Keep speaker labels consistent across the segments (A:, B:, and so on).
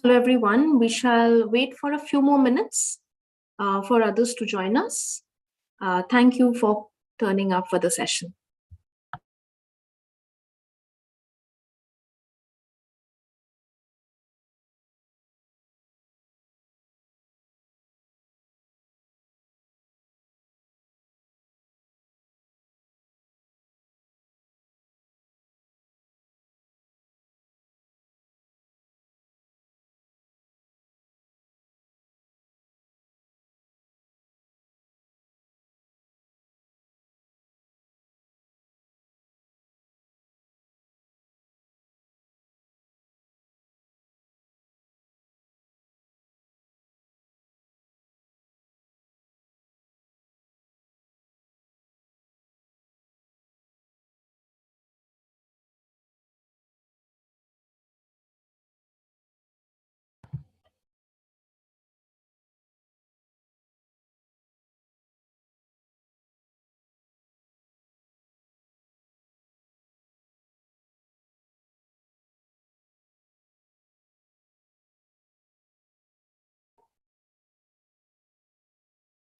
A: Hello, everyone. We shall wait for a few more minutes for others to join us. Thank you for turning up for the session.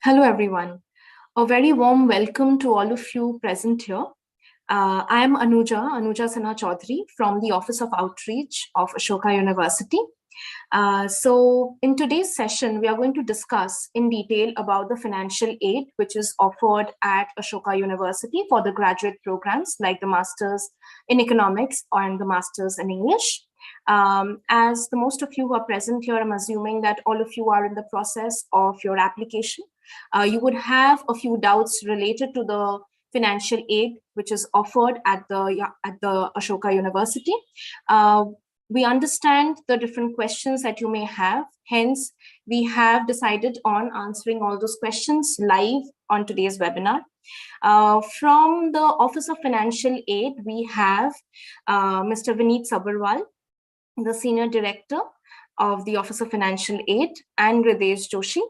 A: Hello, everyone. A very warm welcome to all of you present here. I am Anuja Sinha Chaudhary from the Office of Outreach of Ashoka University. So in today's session, we are going to discuss in detail about the financial aid which is offered at Ashoka University for the graduate programs like the Masters in Economics and the Masters in English. As the most of you who are present here, I'm assuming that all of you are in the process of your application. You would have a few doubts related to the financial aid which is offered at the Ashoka University. We understand the different questions that you may have. Hence, we have decided on answering all those questions live on today's webinar. From the Office of Financial Aid, we have Mr. Vineet Sabharwal, the Senior Director of the Office of Financial Aid, and Hridesh Joshi,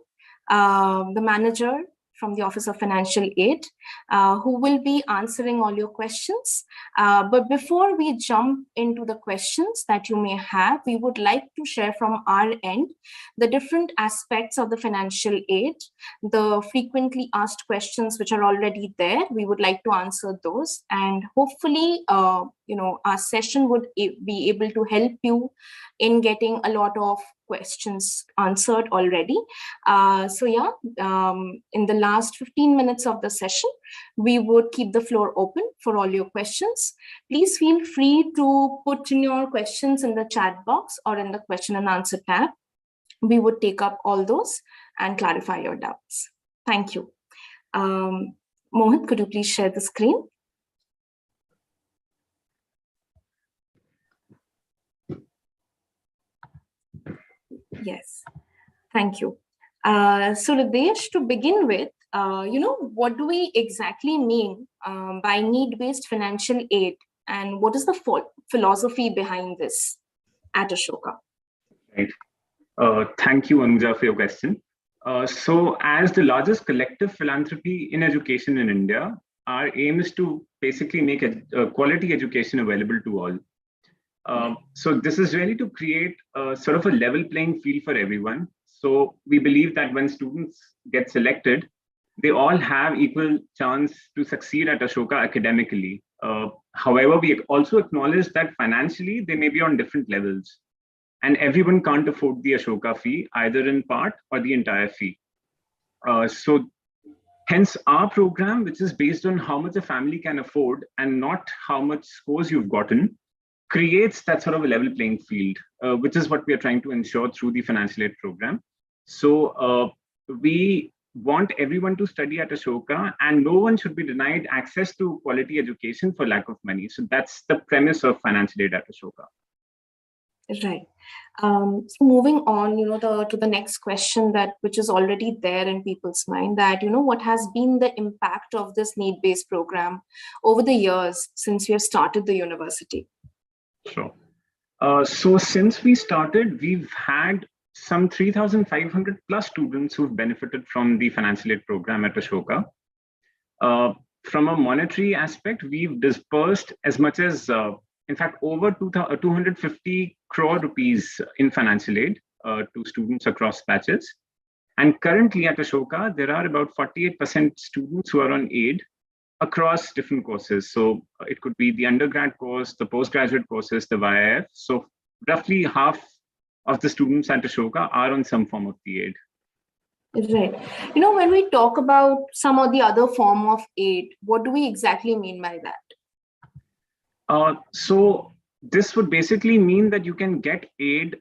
A: the Manager from the Office of Financial Aid, who will be answering all your questions. But before we jump into the questions that you may have, we would like to share from our end the different aspects of the financial aid, the frequently asked questions which are already there. We would like to answer those, and hopefully, our session would be able to help you in getting a lot of questions answered already. In the last 15 minutes of the session, we would keep the floor open for all your questions. Please feel free to put in your questions in the chat box or in the question and answer tab. We would take up all those and clarify your doubts. Thank you. Mohit, could you please share the screen? Yes, thank you. So Hridesh, to begin with, what do we exactly mean by need-based financial aid, and what is the philosophy behind this at Ashoka?
B: Right. Thank you, Anuja, for your question. So as the largest collective philanthropy in education in India, our aim is to basically make a quality education available to all. So this is really to create sort of a level playing field for everyone. So we believe that when students get selected, they all have equal chance to succeed at Ashoka academically. However, we also acknowledge that financially, they may be on different levels. And everyone can't afford the Ashoka fee, either in part or the entire fee. So hence our program, which is based on how much a family can afford and not how much scores you've gotten, creates that sort of a level playing field, which is what we are trying to ensure through the financial aid program. So we want everyone to study at Ashoka, and no one should be denied access to quality education for lack of money. So that's the premise of financial aid at Ashoka.
A: Right. So moving on, to the next question which is already there in people's mind, that what has been the impact of this need-based program over the years since we have started the university?
B: Sure. So since we started, we've had some 3,500 plus students who've benefited from the financial aid program at Ashoka. From a monetary aspect, we've dispersed as much as in fact, over 250 crore rupees in financial aid to students across batches. And currently at Ashoka, there are about 48% students who are on aid across different courses. So it could be the undergrad course, the postgraduate courses, the YIF. So roughly half of the students at Ashoka are on some form of the aid.
A: Right. When we talk about some of the other form of aid, what do we exactly mean by that?
B: So this would basically mean that you can get aid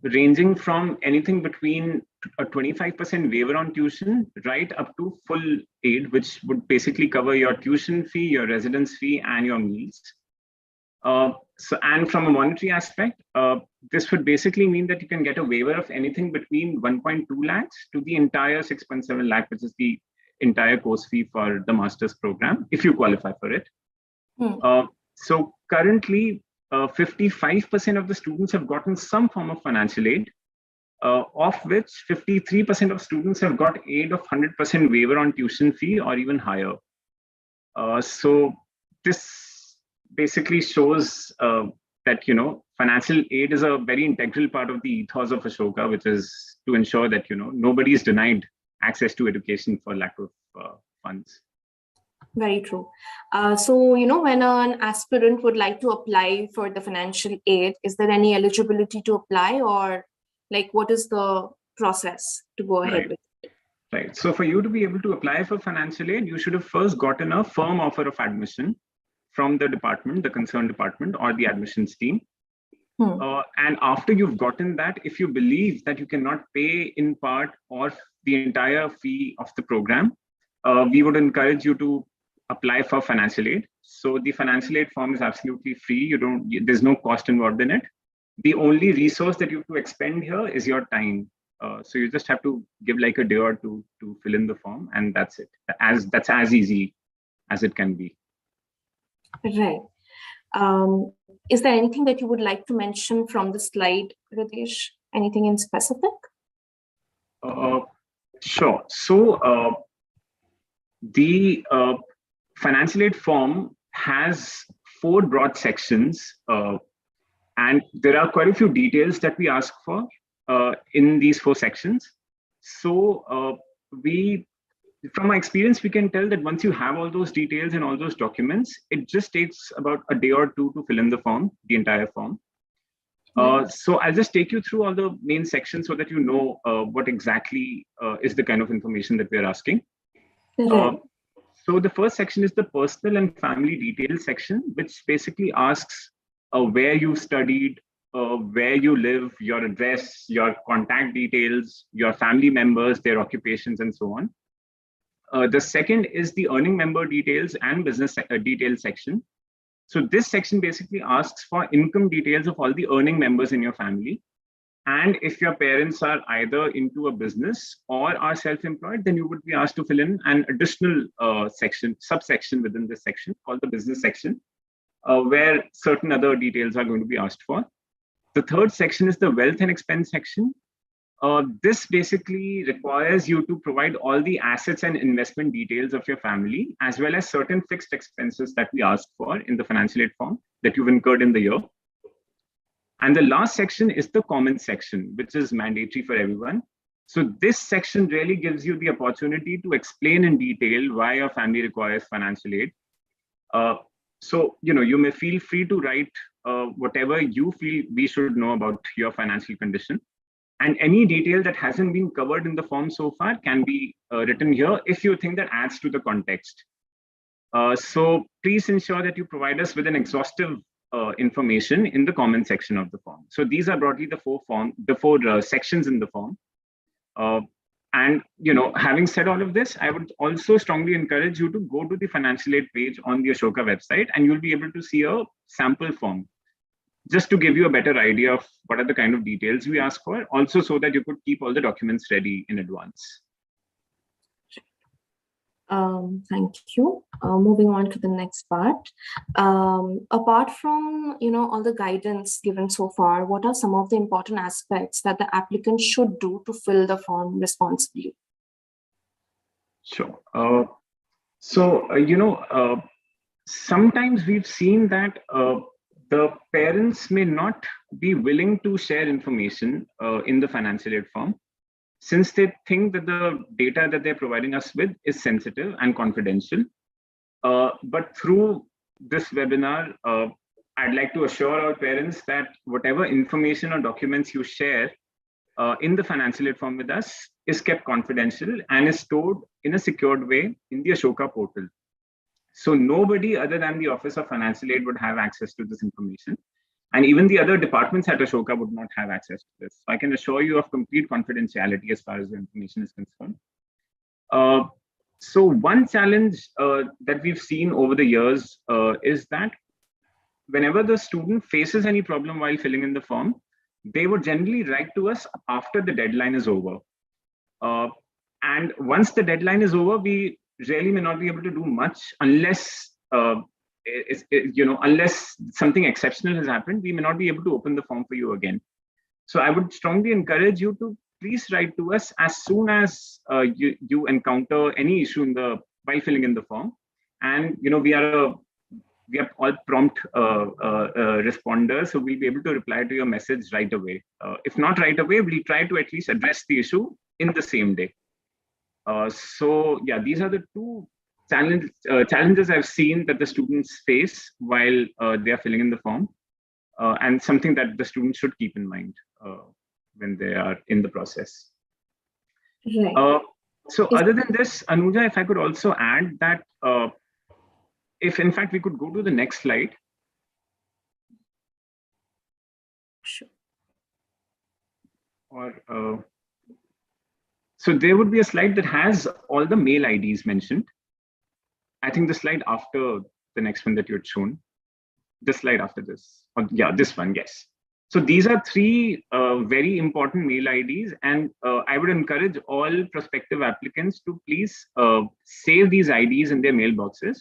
B: ranging from anything between a 25% waiver on tuition right up to full aid, which would basically cover your tuition fee, your residence fee, and your meals. And from a monetary aspect, this would basically mean that you can get a waiver of anything between 1.2 lakhs to the entire 6.7 lakh, which is the entire course fee for the master's program, if you qualify for it. So currently, 55% of the students have gotten some form of financial aid, of which 53% of students have got aid of 100% waiver on tuition fee or even higher. So this basically shows that financial aid is a very integral part of the ethos of Ashoka, which is to ensure that nobody is denied access to education for lack of funds.
A: Very true. So when an aspirant would like to apply for the financial aid, is there any eligibility to apply, or what is the process to go ahead with it?
B: Right. So for you to be able to apply for financial aid, you should have first gotten a firm offer of admission from the department, the concerned department, or the admissions team. And after you've gotten that, if you believe that you cannot pay in part or the entire fee of the program, we would encourage you to apply for financial aid. So the financial aid form is absolutely free. There's no cost involved in it. The only resource that you have to expend here is your time. So you just have to give like a day or two to fill in the form, and that's it. That's as easy as it can be.
A: Right. Is there anything that you would like to mention from the slide, Radesh? Anything in specific?
B: Sure. So the financial aid form has 4 broad sections, and there are quite a few details that we ask for in these 4 sections. So from my experience, we can tell that once you have all those details and all those documents, it just takes about a day or two to fill in the form, the entire form. So I'll just take you through all the main sections so that you know what exactly is the kind of information that we're asking. So the first section is the personal and family details section, which basically asks where you studied, where you live, your address, your contact details, your family members, their occupations, and so on. The second is the earning member details and business details section. So this section basically asks for income details of all the earning members in your family. And if your parents are either into a business or are self-employed, then you would be asked to fill in an additional subsection within this section called the business section, where certain other details are going to be asked for. The third section is the wealth and expense section. This basically requires you to provide all the assets and investment details of your family, as well as certain fixed expenses that we asked for in the financial aid form that you've incurred in the year. And the last section is the comment section, which is mandatory for everyone. So this section really gives you the opportunity to explain in detail why your family requires financial aid. So, you may feel free to write whatever you feel we should know about your financial condition. And any detail that hasn't been covered in the form so far can be written here if you think that adds to the context. So please ensure that you provide us with an exhaustive information in the comment section of the form. So these are broadly the four sections in the form. And having said all of this, I would also strongly encourage you to go to the financial aid page on the Ashoka website, and you'll be able to see a sample form, just to give you a better idea of what are the kind of details we ask for, also so that you could keep all the documents ready in advance.
A: Thank you. Moving on to the next part. Apart from all the guidance given so far, what are some of the important aspects that the applicant should do to fill the form responsibly?
B: Sure. So sometimes we've seen that the parents may not be willing to share information in the financial aid form, since they think that the data that they're providing us with is sensitive and confidential. But through this webinar, I'd like to assure our parents that whatever information or documents you share in the financial aid form with us is kept confidential and is stored in a secured way in the Ashoka portal. So nobody other than the Office of Financial Aid would have access to this information. And even the other departments at Ashoka would not have access to this. So I can assure you of complete confidentiality as far as the information is concerned. So one challenge that we've seen over the years is that whenever the student faces any problem while filling in the form, they would generally write to us after the deadline is over. And once the deadline is over, we really may not be able to do much unless unless something exceptional has happened. We may not be able to open the form for you again. So I would strongly encourage you to please write to us as soon as you encounter any issue while filling in the form. And we are all prompt responders, so we'll be able to reply to your message right away. If not right away, we'll try to at least address the issue in the same day. So yeah, these are the two challenges I've seen that the students face while they are filling in the form, and something that the students should keep in mind when they are in the process.
A: Right.
B: So other than this, Anuja, if I could also add that if in fact we could go to the next slide.
A: Sure.
B: Or so there would be a slide that has all the mail IDs mentioned. I think the slide after the next one that you had shown, the slide after this, yeah, this one, yes. So these are three very important mail IDs, and I would encourage all prospective applicants to please save these IDs in their mailboxes,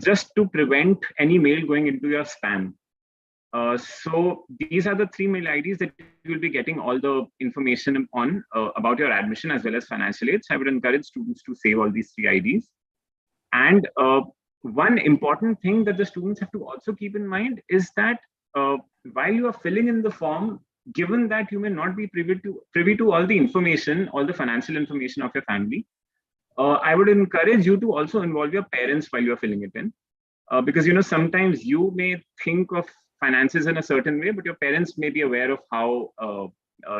B: just to prevent any mail going into your spam. So these are the three mail IDs that you will be getting all the information on about your admission as well as financial aid. So I would encourage students to save all these three IDs. And one important thing that the students have to also keep in mind is that while you are filling in the form, given that you may not be privy to all the information, all the financial information of your family, I would encourage you to also involve your parents while you're filling it in. Because sometimes you may think of finances in a certain way, but your parents may be aware of how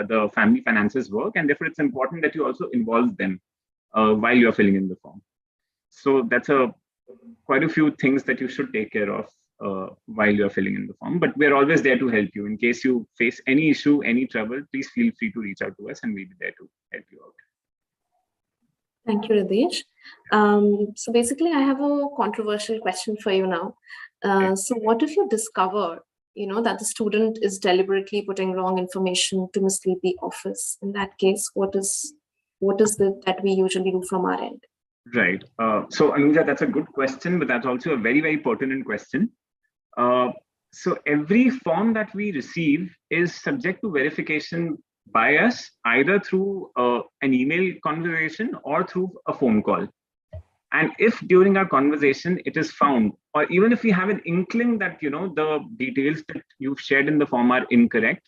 B: the family finances work, and therefore it's important that you also involve them while you're filling in the form. So that's quite a few things that you should take care of while you're filling in the form. But we're always there to help you. In case you face any issue, any trouble, please feel free to reach out to us, and we'll be there to help you out.
A: Thank you, Radesh. So basically, I have a controversial question for you now. So what if you discover, that the student is deliberately putting wrong information to mislead the office? In that case, what is that we usually do from our end?
B: Right. So Anuja, that's a good question, but that's also a very, very pertinent question. So every form that we receive is subject to verification by us, either through an email conversation or through a phone call. And if during our conversation it is found, or even if we have an inkling that the details that you've shared in the form are incorrect,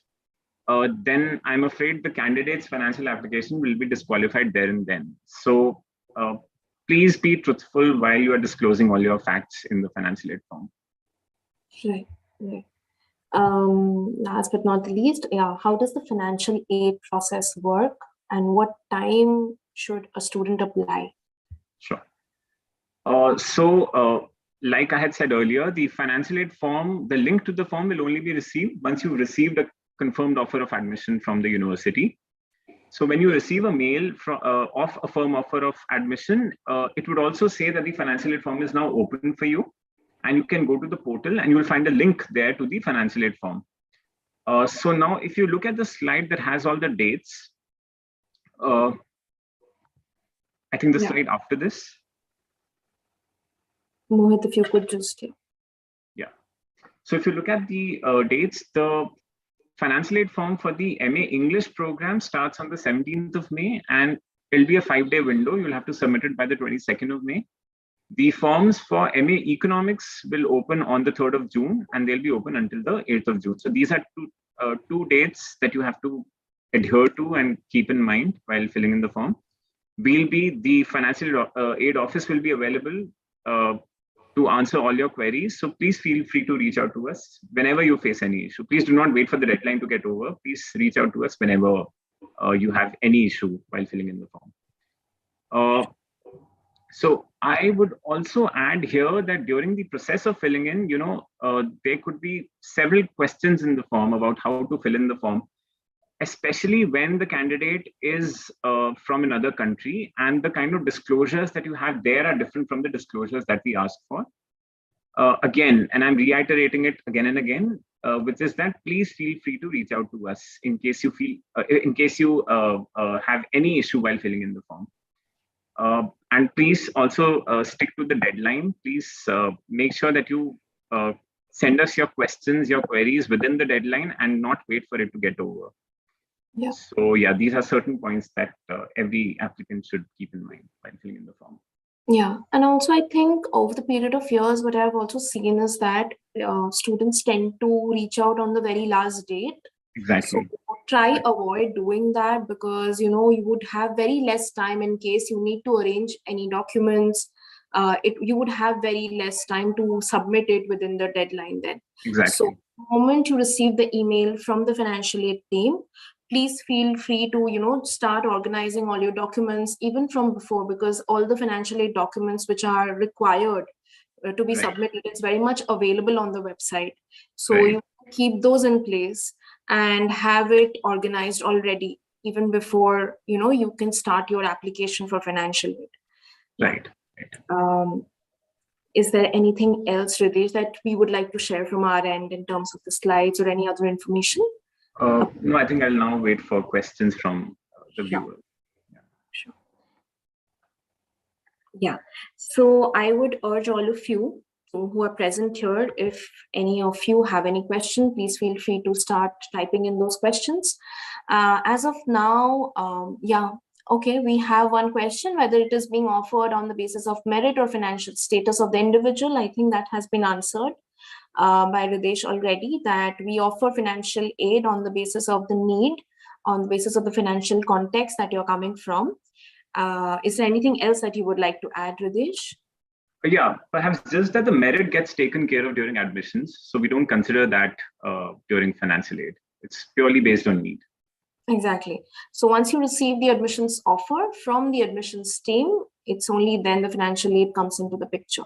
B: then I'm afraid the candidate's financial application will be disqualified there and then. So please be truthful while you are disclosing all your facts in the financial aid form.
A: Right. Last but not the least, how does the financial aid process work, and what time should a student apply?
B: Sure. Like I had said earlier, the financial aid form, the link to the form will only be received once you've received a confirmed offer of admission from the university. So when you receive a mail of a firm offer of admission, it would also say that the financial aid form is now open for you, and you can go to the portal and you will find a link there to the financial aid form. So now if you look at the slide that has all the dates, I think the slide after this.
A: Mohit, if you could just.
B: Yeah. So if you look at the dates, the financial aid form for the MA English program starts on the 17th of May, and it'll be a 5-day window. You'll have to submit it by the 22nd of May. The forms for MA Economics will open on the 3rd of June, and they'll be open until the 8th of June. So these are two dates that you have to adhere to and keep in mind while filling in the form. The financial aid office will be available to answer all your queries. So please feel free to reach out to us whenever you face any issue. Please do not wait for the deadline to get over. Please reach out to us whenever you have any issue while filling in the form. So I would also add here that during the process of filling in, there could be several questions in the form about how to fill in the form, especially when the candidate is from another country, and the kind of disclosures that you have there are different from the disclosures that we ask for. Again, and I'm reiterating it again and again, which is that please feel free to reach out to us in case you have any issue while filling in the form. And please also stick to the deadline. Please make sure that you send us your questions, your queries within the deadline, and not wait for it to get over.
A: Yeah.
B: So yeah, these are certain points that every applicant should keep in mind while filling in the form.
A: Yeah, and also I think over the period of years, what I've also seen is that students tend to reach out on the very last date.
B: Exactly.
A: So try avoid doing that, because you would have very less time in case you need to arrange any documents. You would have very less time to submit it within the deadline then.
B: Exactly.
A: So the moment you receive the email from the financial aid team, please feel free to start organizing all your documents even from before, because all the financial aid documents which are required to be submitted is very much available on the website. So you keep those in place and have it organized already even before you can start your application for financial aid.
B: Right.
A: Is there anything else, Ridesh, that we would like to share from our end in terms of the slides or any other information?
B: No, I think I'll now wait for questions from the viewers.
A: Sure. Yeah. So I would urge all of you who are present here, if any of you have any question, please feel free to start typing in those questions. As of now, okay, we have one question, whether it is being offered on the basis of merit or financial status of the individual. I think that has been answered by Ridesh already, that we offer financial aid on the basis of the need, on the basis of the financial context that you're coming from. Is there anything else that you would like to add, Ridesh?
B: Yeah, perhaps just that the merit gets taken care of during admissions. So we don't consider that during financial aid. It's purely based on need.
A: Exactly. So once you receive the admissions offer from the admissions team, it's only then the financial aid comes into the picture.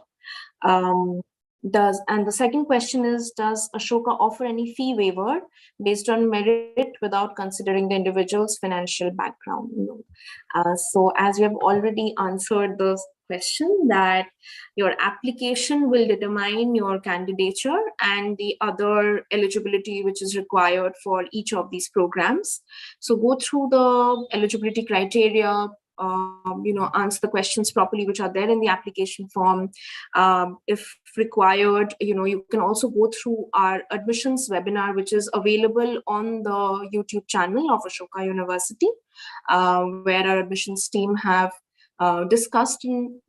A: And the second question is, does Ashoka offer any fee waiver based on merit without considering the individual's financial background? No. So as you have already answered the question, that your application will determine your candidature and the other eligibility which is required for each of these programs. So go through the eligibility criteria, answer the questions properly which are there in the application form. If required, you can also go through our admissions webinar, which is available on the YouTube channel of Ashoka University, where our admissions team have discussed in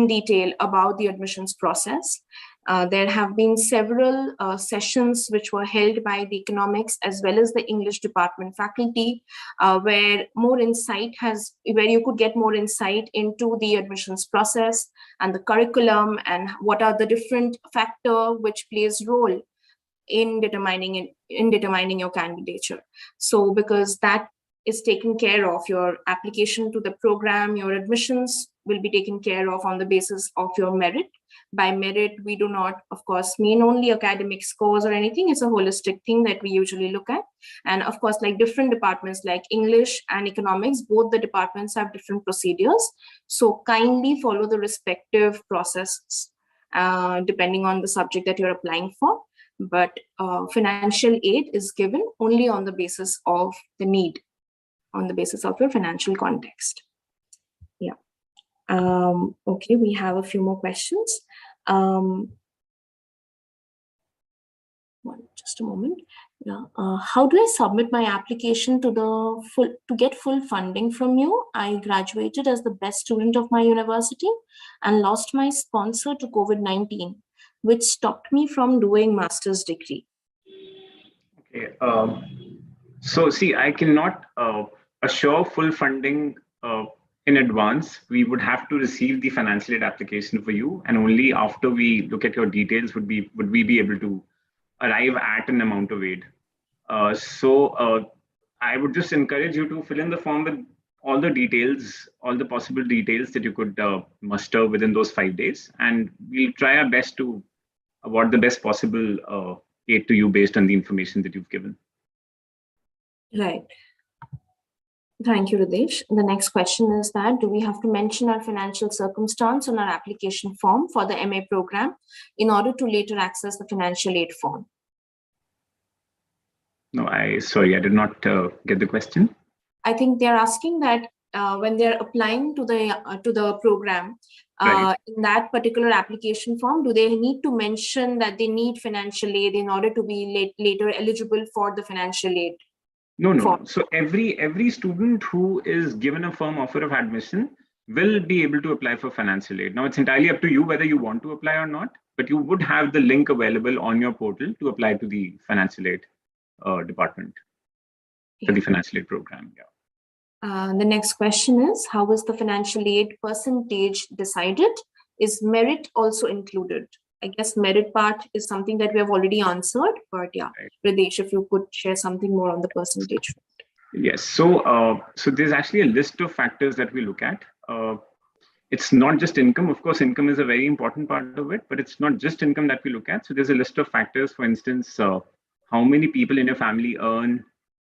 A: detail about the admissions process. There have been several sessions which were held by the economics as well as the English department faculty, where you could get more insight into the admissions process and the curriculum, and what are the different factors which plays role in determining your candidature. So because that is taken care of, your application to the program, your admissions will be taken care of on the basis of your merit. By merit, we do not, of course, mean only academic scores or anything. It's a holistic thing that we usually look at. And of course, like different departments like English and economics, both the departments have different procedures. So kindly follow the respective processes depending on the subject that you're applying for. But financial aid is given only on the basis of the need, on the basis of your financial context. Yeah. Okay, we have a few more questions. Just a moment. Yeah. How do I submit my application to get full funding from you? I graduated as the best student of my university and lost my sponsor to COVID-19, which stopped me from doing master's degree.
B: Okay. So see, I cannot assure full funding in advance. We would have to receive the financial aid application for you, and only after we look at your details would we be able to arrive at an amount of aid. So I would just encourage you to fill in the form with all the details, all the possible details that you could muster within those 5 days, and we'll try our best to award the best possible aid to you based on the information that you've given.
A: Right. Thank you, Ridesh. The next question is that, do we have to mention our financial circumstance on our application form for the MA program in order to later access the financial aid form?
B: No, sorry, I did not get the question.
A: I think they're asking that when they're applying to the program,
B: Right.
A: in that particular application form, do they need to mention that they need financial aid in order to be later eligible for the financial aid?
B: No. So every student who is given a firm offer of admission will be able to apply for financial aid. Now it's entirely up to you whether you want to apply or not, but you would have the link available on your portal to apply to the financial aid department for the financial aid program. Yeah.
A: The next question is, how is the financial aid percentage decided? Is merit also included? I guess merit part is something that we have already answered, but yeah, right. Ridesh, if you could share something more on the percentage.
B: Yes, so there's actually a list of factors that we look at. It's not just income. Of course, income is a very important part of it, but it's not just income that we look at. So there's a list of factors, for instance, how many people in your family earn,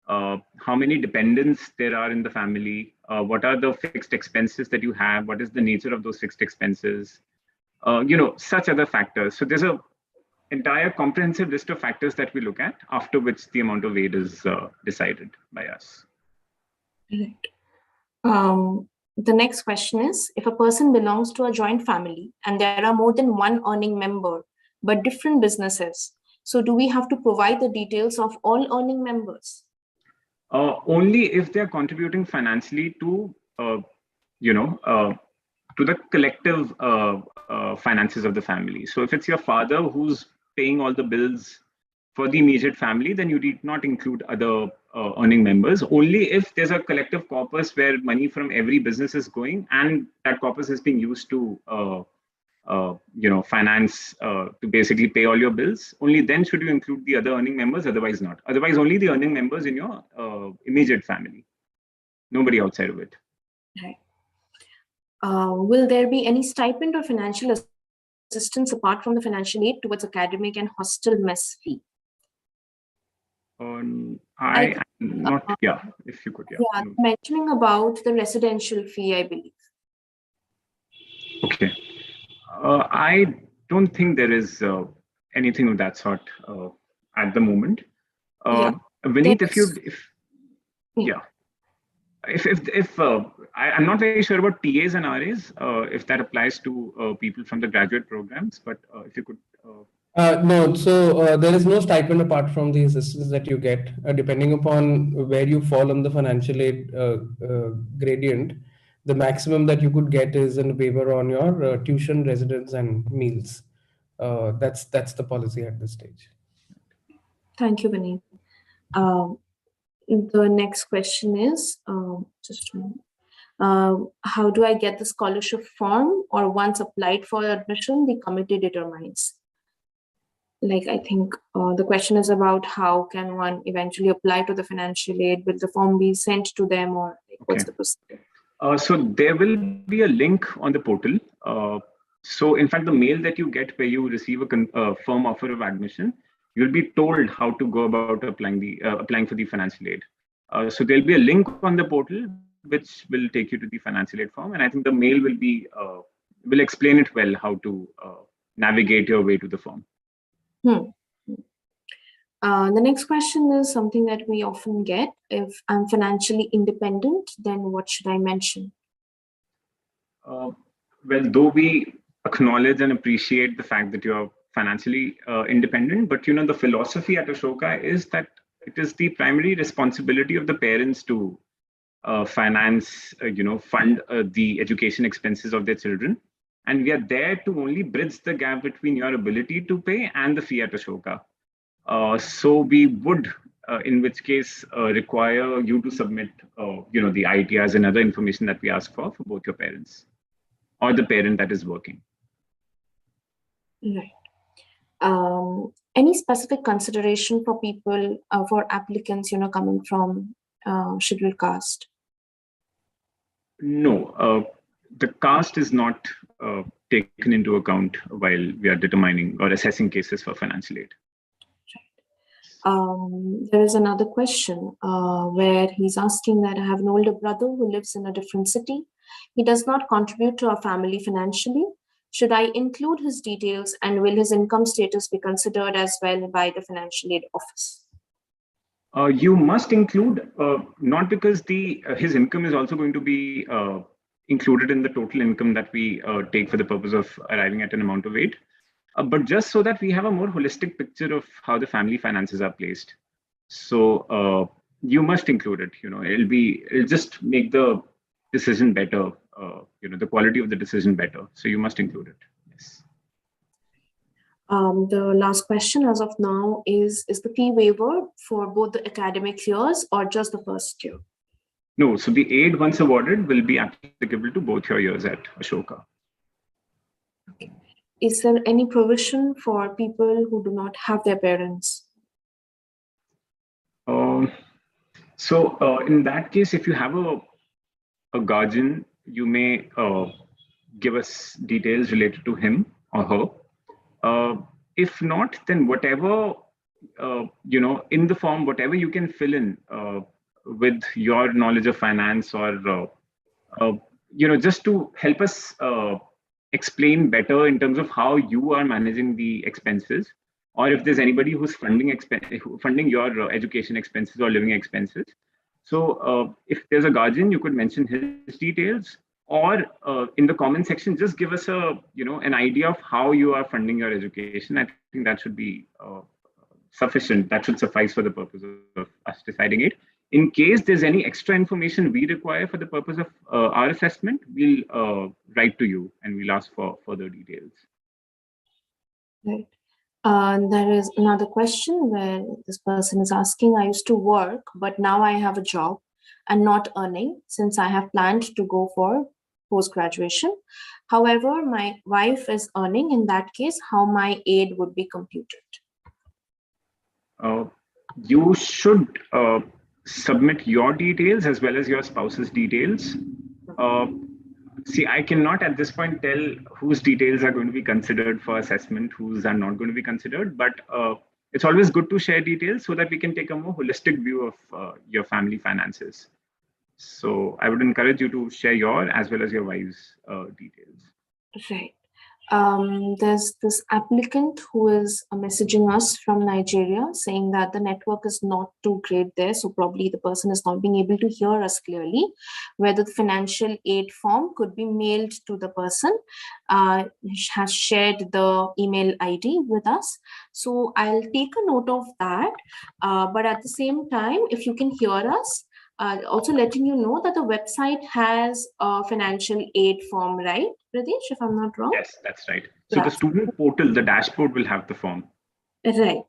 B: how many dependents there are in the family, what are the fixed expenses that you have, what is the nature of those fixed expenses, such other factors. So there's a entire comprehensive list of factors that we look at, after which the amount of aid is decided by us.
A: Right. The next question is, if a person belongs to a joint family and there are more than one earning member, but different businesses, so do we have to provide the details of all earning members?
B: Only if they're contributing financially to, to the collective finances of the family. So if it's your father who's paying all the bills for the immediate family, then you need not include other earning members. Only if there's a collective corpus where money from every business is going and that corpus is being used to finance, to basically pay all your bills, only then should you include the other earning members, otherwise not. Otherwise, only the earning members in your immediate family, nobody outside of it.
A: Right. Will there be any stipend or financial assistance apart from the financial aid towards academic and hostel mess fee?
B: If you could,
A: yeah. Mentioning about the residential fee, I believe.
B: Okay. I don't think there is anything of that sort at the moment. Vineet, I'm not very sure about TAs and RAs, if that applies to people from the graduate programs, but if you could.
C: No, so there is no stipend apart from the assistance that you get, depending upon where you fall on the financial aid gradient. The maximum that you could get is a waiver on your tuition, residence, and meals. That's the policy at this stage.
A: Thank you, Vineet. The next question is, just a moment. How do I get the scholarship form, or once applied for admission, the committee determines? Like, I think the question is about how can one eventually apply to the financial aid? Will the form be sent to them, or what's the procedure?
B: So there will be a link on the portal. So in fact, the mail that you get where you receive a firm offer of admission, you'll be told how to go about applying for the financial aid. So there'll be a link on the portal which will take you to the financial aid form, and I think the mail will explain it well how to navigate your way to the form.
A: The next question is something that we often get. If I'm financially independent, then what should I mention?
B: Well, though we acknowledge and appreciate the fact that you're financially independent. But the philosophy at Ashoka is that it is the primary responsibility of the parents to finance, fund the education expenses of their children. And we are there to only bridge the gap between your ability to pay and the fee at Ashoka. So we would, in which case, require you to submit, the ITRs and other information that we ask for both your parents or the parent that is working.
A: Right. Any specific consideration for people, for applicants, coming from scheduled caste?
B: No, the caste is not taken into account while we are determining or assessing cases for financial aid.
A: There is another question where he's asking that I have an older brother who lives in a different city. He does not contribute to our family financially. Should I include his details, and will his income status be considered as well by the financial aid office?
B: You must include, not because his income is also going to be included in the total income that we take for the purpose of arriving at an amount of aid, but just so that we have a more holistic picture of how the family finances are placed. So you must include it. It'll just make the decision better. The quality of the decision better. So you must include it. Yes.
A: The last question as of now is the fee waiver for both the academic years or just the first year?
B: No, so the aid once awarded will be applicable to both your years at Ashoka.
A: Okay. Is there any provision for people who do not have their parents?
B: So in that case, if you have a guardian, you may give us details related to him or her. If not, then whatever, in the form, whatever you can fill in with your knowledge of finance or, just to help us explain better in terms of how you are managing the expenses, or if there's anybody who's funding your education expenses or living expenses. So if there's a guardian, you could mention his details, or in the comment section, just give us an idea of how you are funding your education. I think that should be sufficient. That should suffice for the purpose of us deciding it. In case there's any extra information we require for the purpose of our assessment, we'll write to you and we'll ask for further details.
A: Right. There is another question where this person is asking, I used to work, but now I have a job and not earning since I have planned to go for post-graduation. However, my wife is earning. In that case, how my aid would be computed?
B: You should submit your details as well as your spouse's details. See, I cannot at this point tell whose details are going to be considered for assessment, whose are not going to be considered, but it's always good to share details so that we can take a more holistic view of your family finances. So I would encourage you to share your as well as your wife's details.
A: Right. There's this applicant who is messaging us from Nigeria saying that the network is not too great there. So probably the person is not being able to hear us clearly. Whether the financial aid form could be mailed to the person, has shared the email ID with us. So I'll take a note of that. But at the same time, if you can hear us, also letting you know that the website has a financial aid form, right, Pradesh, if I'm not wrong?
B: Yes, that's right. So the student portal, the dashboard will have the form.
A: Right.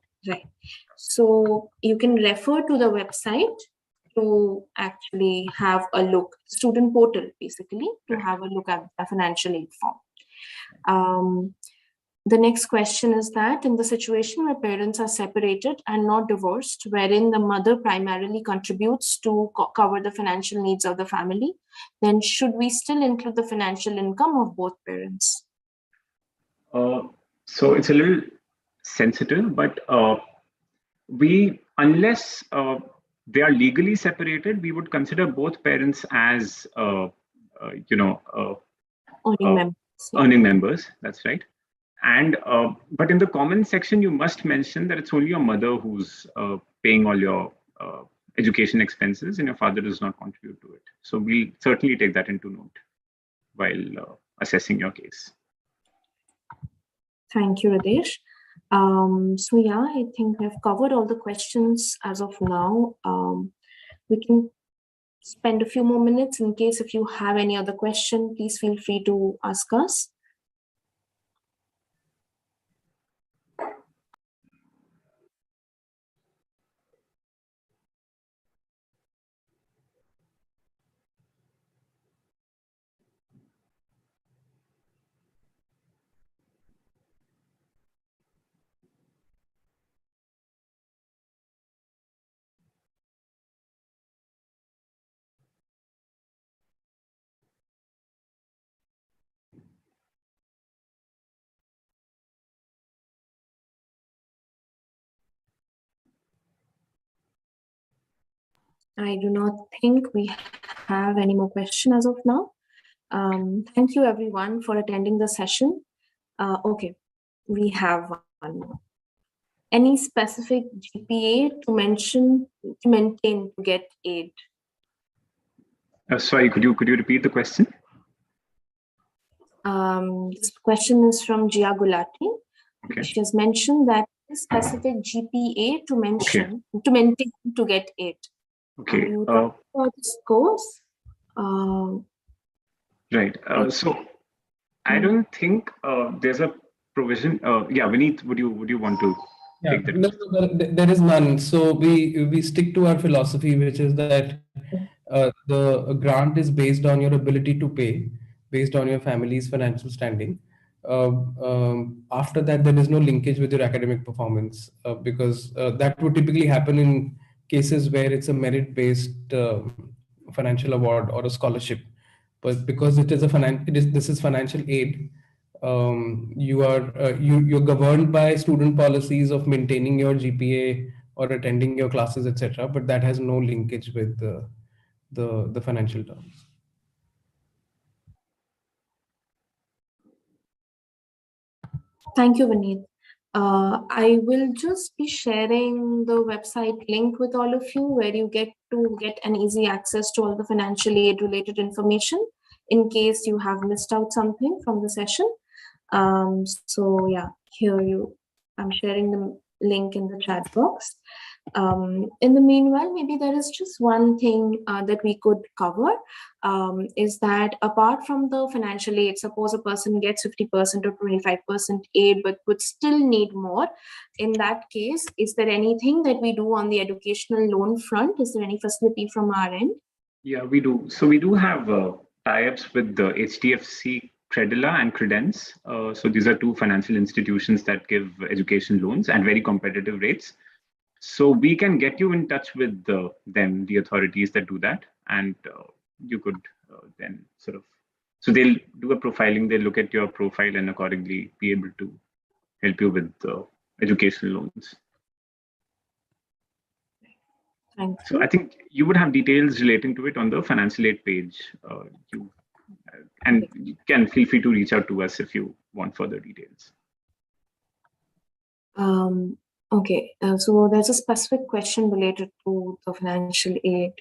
A: So you can refer to the website to actually have a look, student portal basically, to have a look at the financial aid form. The next question is that in the situation where parents are separated and not divorced, wherein the mother primarily contributes to cover the financial needs of the family, then should we still include the financial income of both parents?
B: So it's a little sensitive, but unless they are legally separated, we would consider both parents as, earning members. That's right. And but in the comment section, you must mention that it's only your mother who's paying all your education expenses and your father does not contribute to it. So we'll certainly take that into note while assessing your case.
A: Thank you, Radesh. So yeah, I think we've covered all the questions as of now. We can spend a few more minutes in case if you have any other question, please feel free to ask us. I do not think we have any more questions as of now. Thank you everyone for attending the session. Okay, we have one more. Any specific GPA to maintain to get aid?
B: Sorry, could you repeat the question?
A: This question is from Jia Gulati.
B: Okay.
A: She has mentioned that specific GPA to maintain to get aid.
B: Okay.
A: You talk about this course.
B: Right. So I don't think there's a provision. Yeah, Vineet, would you want to take that?
C: No, there is none. So we stick to our philosophy, which is that the grant is based on your ability to pay, based on your family's financial standing. After that, there is no linkage with your academic performance because that would typically happen in cases where it's a merit-based financial award or a scholarship. But because it is this is financial aid, you're governed by student policies of maintaining your GPA or attending your classes, etc. But that has no linkage with the financial terms.
A: Thank you, Vineet. I will just be sharing the website link with all of you where you get an easy access to all the financial aid related information in case you have missed out something from the session. So yeah, I'm sharing the link in the chat box. In the meanwhile, maybe there is just one thing that we could cover, is that apart from the financial aid, suppose a person gets 50% or 25% aid but would still need more. In that case, is there anything that we do on the educational loan front? Is there any facility from our end?
B: Yeah, we do. So we do have tie-ups with the HDFC Credila and Credence. So these are two financial institutions that give education loans at very competitive rates. So we can get you in touch with the authorities that do that, and you could then sort of, so they'll do a profiling, they'll look at your profile and accordingly be able to help you with educational loans.
A: Thank you.
B: So I think you would have details relating to it on the financial aid page. And you can feel free to reach out to us if you want further details.
A: Okay, so there's a specific question related to the financial aid.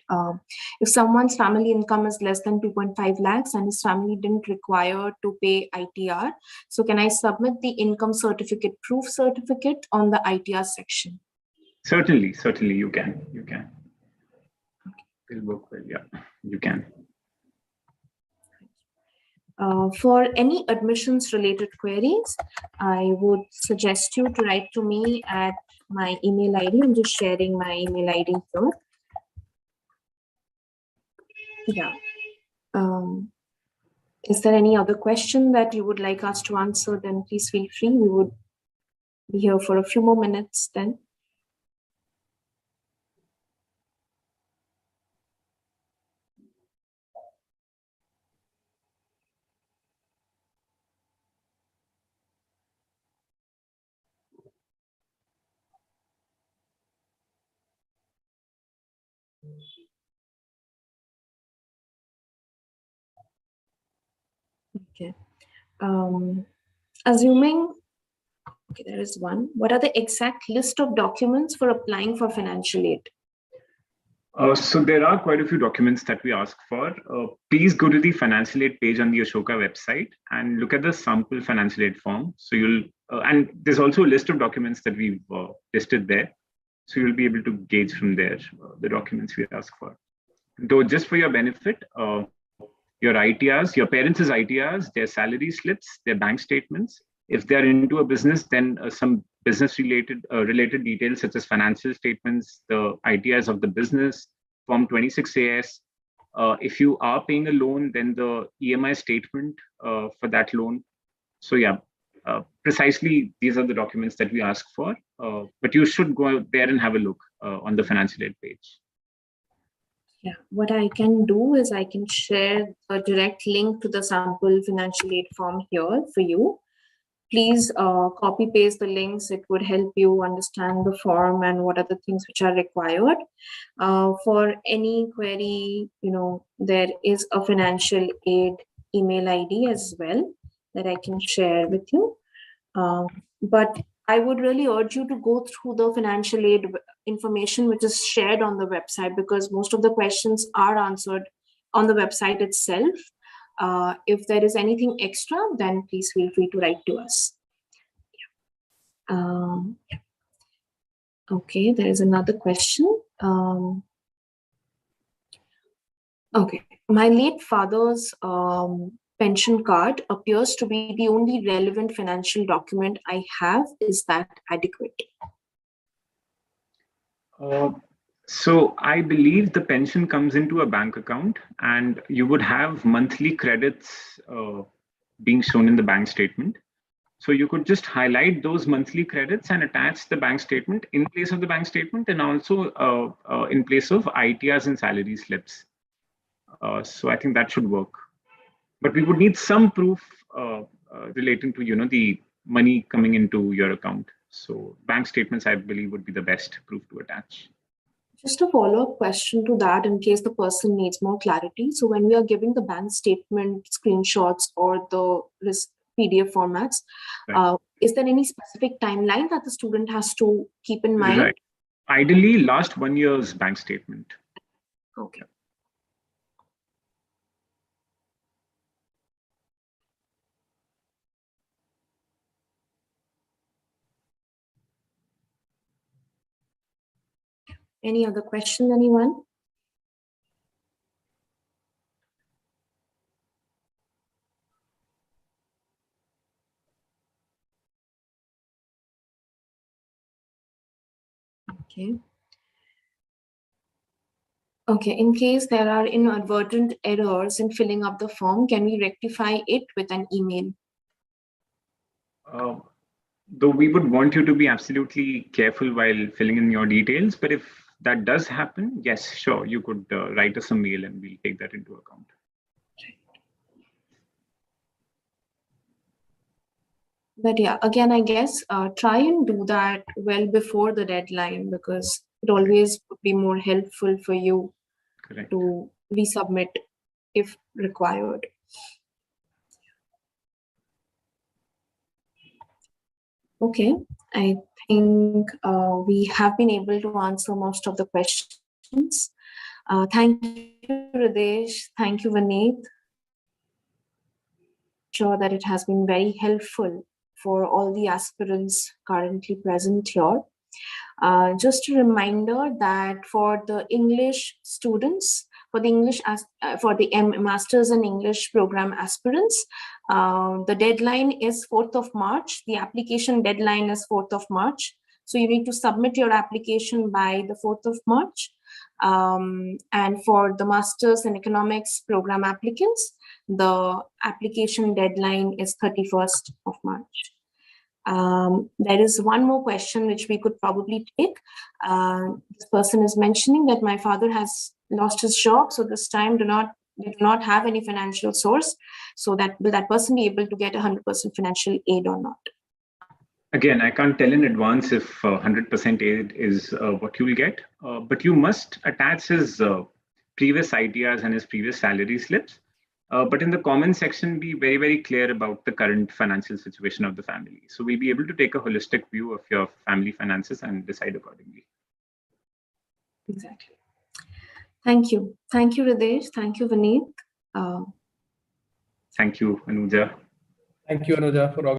A: If someone's family income is less than 2.5 lakhs and his family didn't require to pay ITR, so can I submit the income certificate, proof certificate on the ITR section?
B: Certainly, you can. It'll work well, yeah, you can.
A: For any admissions related queries, I would suggest you to write to me at my email ID. I'm just sharing my email ID here. Yeah. Is there any other question that you would like us to answer? Then please feel free. We would be here for a few more minutes then. Okay. Assuming, okay, there is one. What are the exact list of documents for applying for financial aid?
B: So there are quite a few documents that we ask for. Please go to the financial aid page on the Ashoka website and look at the sample financial aid form. So you'll, and there's also a list of documents that we've listed there. So you'll be able to gauge from there the documents we ask for. Though just for your benefit, your ITRs, your parents' ITRs, their salary slips, their bank statements. If they're into a business, then some business related details such as financial statements, the ITRs of the business, Form 26AS. If you are paying a loan, then the EMI statement for that loan. So yeah, precisely these are the documents that we ask for. But you should go there and have a look on the financial aid page.
A: Yeah, what I can do is I can share a direct link to the sample financial aid form here for you. Please copy paste the links. It would help you understand the form and what are the things which are required. For any query, there is a financial aid email ID as well that I can share with you. But I would really urge you to go through the financial aid information which is shared on the website, because most of the questions are answered on the website itself. If there is anything extra, then please feel free to write to us. Okay, there is another question. Okay, my late father's pension card appears to be the only relevant financial document I have. Is that adequate?
B: So I believe the pension comes into a bank account and you would have monthly credits being shown in the bank statement. So you could just highlight those monthly credits and attach the bank statement in place of the bank statement, and also in place of ITRs and salary slips. So I think that should work. But we would need some proof relating to the money coming into your account. So bank statements, I believe, would be the best proof to attach.
A: Just a follow-up question to that in case the person needs more clarity. So when we are giving the bank statement screenshots or the PDF formats, right, is there any specific timeline that the student has to keep in mind?
B: Right. Ideally, last 1 year's bank statement.
A: Okay. Any other question, anyone? Okay. Okay, in case there are inadvertent errors in filling up the form, can we rectify it with an email?
B: Though we would want you to be absolutely careful while filling in your details, but if that does happen, yes, sure, you could write us a mail and we'll take that into account.
A: But yeah, again, I guess try and do that well before the deadline, because it always would be more helpful for you. Correct. To resubmit if required. Okay, I think we have been able to answer most of the questions. Thank you, Hridesh. Thank you, Vaneet. Sure that it has been very helpful for all the aspirants currently present here. Just a reminder that for the English students, for the Masters in English program aspirants, the deadline is 4th of March. The application deadline is 4th of March. So you need to submit your application by the 4th of March. And for the Masters in Economics program applicants, the application deadline is 31st of March. There is one more question which we could probably take. This person is mentioning that my father has lost his job, so this time they do not have any financial source. So will that person be able to get 100% financial aid or not?
B: Again, I can't tell in advance if 100% aid is what you will get, but you must attach his previous ITRs and his previous salary slips. But in the comment section, be very, very clear about the current financial situation of the family. So we'll be able to take a holistic view of your family finances and decide accordingly.
A: Exactly. Thank you. Thank you, Ridesh. Thank you, Vineet.
B: Thank you, Anuja.
C: Thank you, Anuja, for